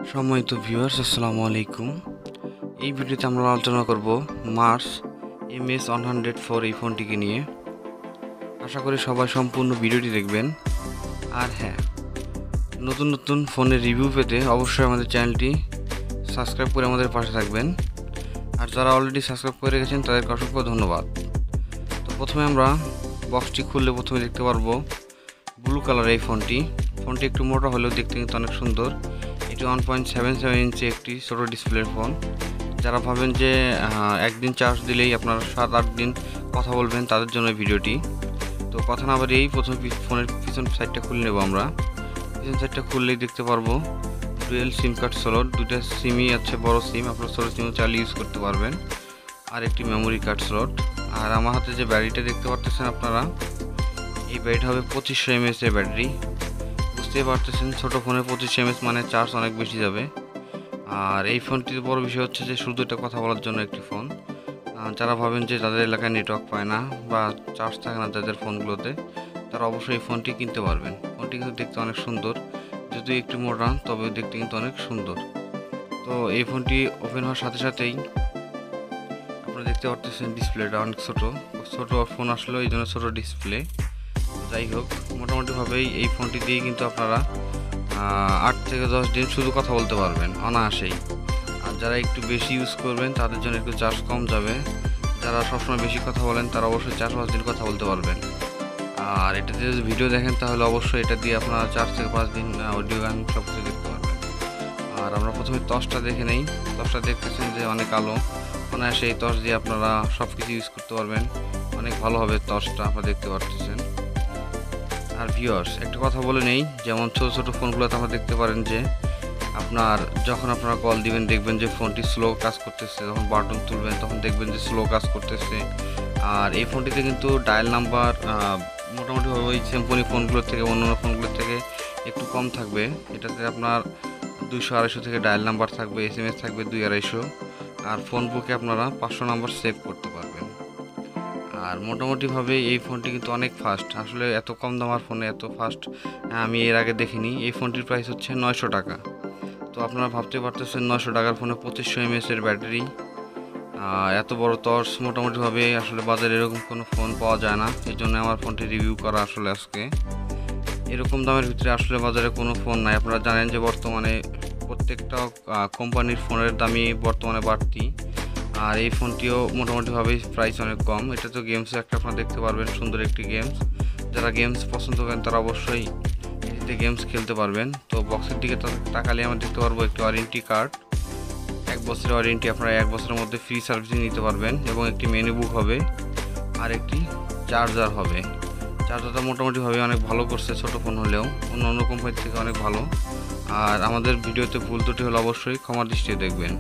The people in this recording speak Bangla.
সম্মানিত ভিউয়ার্স, আসসালামু আলাইকুম। এই ভিডিওতে আমরা আলোচনা করব মার্স MS-104 এই ফোনটিকে নিয়ে। আশা করি সবাই সম্পূর্ণ ভিডিওটি দেখবেন। আর হ্যাঁ, নতুন নতুন ফোনের রিভিউ পেতে অবশ্যই আমাদের চ্যানেলটি সাবস্ক্রাইব করে আমাদের পাশে থাকবেন। আর যারা অলরেডি সাবস্ক্রাইব করে রেখেছেন তাদেরকে অসংখ্য ধন্যবাদ। তো প্রথমে আমরা বক্সটি খুললে প্রথমে দেখতে পারবো ব্লু কালার এই ফোনটি একটু মোটা হলেও দেখতে কিন্তু অনেক সুন্দর। এটি 1.77 ইঞ্চি একটি ছোট ডিসপ্লের ফোন। যারা ভাবেন যে একদিন চার্জ দিলেই আপনারা 7-8 দিন কথা বলবেন, তাদের জন্য ভিডিওটি। তো কথা না বাড়িয়েই প্রথমে ফোনের পিছন সাইডটা খুলে নেব। আমরা পিছন সাইডটা খুললেই দেখতে পারবো ডুয়েল সিম কার্ড স্লট, দুইটা সিমই আছে, বড় সিম, আপনারা ছোটো সিমও চালিয়ে ইউজ করতে পারবেন, আর একটি মেমোরি কার্ড স্লট। আর আমার হাতে যে ব্যাটারিটা দেখতে পারতেছেন আপনারা, এই ব্যাটারি হবে 2500 mAh এর ব্যাটারি। বুঝতেই পারতেছেন ছোটো ফোনে 2500 mAh মানে চার্জ অনেক বেশি যাবে। আর এই ফোনটির বড় বিষয় হচ্ছে যে শুধু এটা কথা বলার জন্য একটি ফোন। যারা ভাবেন যে তাদের এলাকায় নেটওয়ার্ক পায় না বা চার্জ থাকে না যাদের ফোনগুলোতে, তারা অবশ্যই এই ফোনটি কিনতে পারবেন। ফোনটি কিন্তু দেখতে অনেক সুন্দর, যদিও একটু মোটা, তবে দেখতে কিন্তু অনেক সুন্দর। তো এই ফোনটি ওপেন হওয়ার সাথে সাথেই আপনারা দেখতে পারতেছেন ডিসপ্লেটা অনেক ছোটো ফোন আসলো, এই জন্য ছোটো ডিসপ্লে। যাই হোক, মোটামুটিভাবেই এই ফোনটি দিয়ে কিন্তু আপনারা 8 থেকে 10 দিন শুধু কথা বলতে পারবেন অনায়াসেই। আর যারা একটু বেশি ইউজ করবেন তাদের জন্য একটু চার্জ কম যাবে। যারা সবসময় বেশি কথা বলেন তারা অবশ্যই 4-5 দিন কথা বলতে পারবেন। আর এটাতে যদি ভিডিও দেখেন তাহলে অবশ্যই এটা দিয়ে আপনারা 4 থেকে 5 দিন অডিও গান সব কিছু দেখতে পারবেন। আর আমরা প্রথমে টর্চটা দেখে নেই। টর্চটা দেখতেছেন যে অনেক আলো, অনায়াসে এই টর্চ দিয়ে আপনারা সব কিছু ইউজ করতে পারবেন। অনেক ভালো হবে টর্চটা, আপনারা দেখতে পাচ্ছেন। আর ভিউয়ার্স, একটা কথা বলে নেই, যেমন ছোটো ফোনগুলোতে আমরা দেখতে পারেন যে যখন আপনারা কল দিবেন দেখবেন যে ফোনটি স্লো কাজ করতেছে, যখন বাটন তুলবেন তখন দেখবেন যে স্লো কাজ করতেছে। আর এই ফোনটিতে কিন্তু ডায়াল নাম্বার মোটামুটিভাবে ওই সিম্ফনি ফোনগুলোর থেকে, অন্যান্য ফোনগুলোর থেকে একটু কম থাকবে। এটাতে আপনার 200-250 থেকে ডায়াল নাম্বার থাকবে, SMS থাকবে 200-250, আর ফোন বুকে আপনারা 500 নাম্বার সেভ করতে পারবেন। আর মোটামুটিভাবে এই ফোনটি কিন্তু অনেক ফাস্ট। আসলে এত কম দামের ফোনে এত ফাস্ট আমি এর আগে দেখিনি। এই ফোনটির প্রাইস হচ্ছে 900 টাকা। তো আপনারা ভাবতে পারতেছেন 900 টাকার ফোনে 2500 mAh এর ব্যাটারি, এত বড় টর্চ, মোটামুটিভাবে আসলে বাজারে এরকম কোনো ফোন পাওয়া যায় না। এই জন্য আমার ফোনটি রিভিউ করা আসলে আজকে। এরকম দামের ভিতরে আসলে বাজারে কোনো ফোন নাই। আপনারা জানেন যে বর্তমানে প্রত্যেকটা কোম্পানির ফোনের দামই বর্তমানে বাড়তি। আর এই ফোনটিও মোটামুটিভাবে প্রাইস অনেক কম। এটা তো গেমসে একটা আপনারা দেখতে পারবেন, সুন্দর একটি গেমস। যারা গেমস পছন্দ করেন তারা অবশ্যই এটিতে গেমস খেলতে পারবেন। তো বক্সের দিকে তাকালে আমরা দেখতে পারবো একটি ওয়ারেন্টি কার্ড, 1 বছরের ওয়ারেন্টি। আপনারা 1 বছরের মধ্যে ফ্রি সার্ভিসিং নিতে পারবেন, এবং একটি মেনু বুক হবে, আর একটি চার্জার হবে। চার্জারটা মোটামুটিভাবে অনেক ভালো করছে, ছোটো ফোন হলেও অন্য কোম্পানি থেকে অনেক ভালো। আর আমাদের ভিডিওতে ভুল ত্রুটি হলে অবশ্যই ক্ষমা দৃষ্টিতে দেখবেন।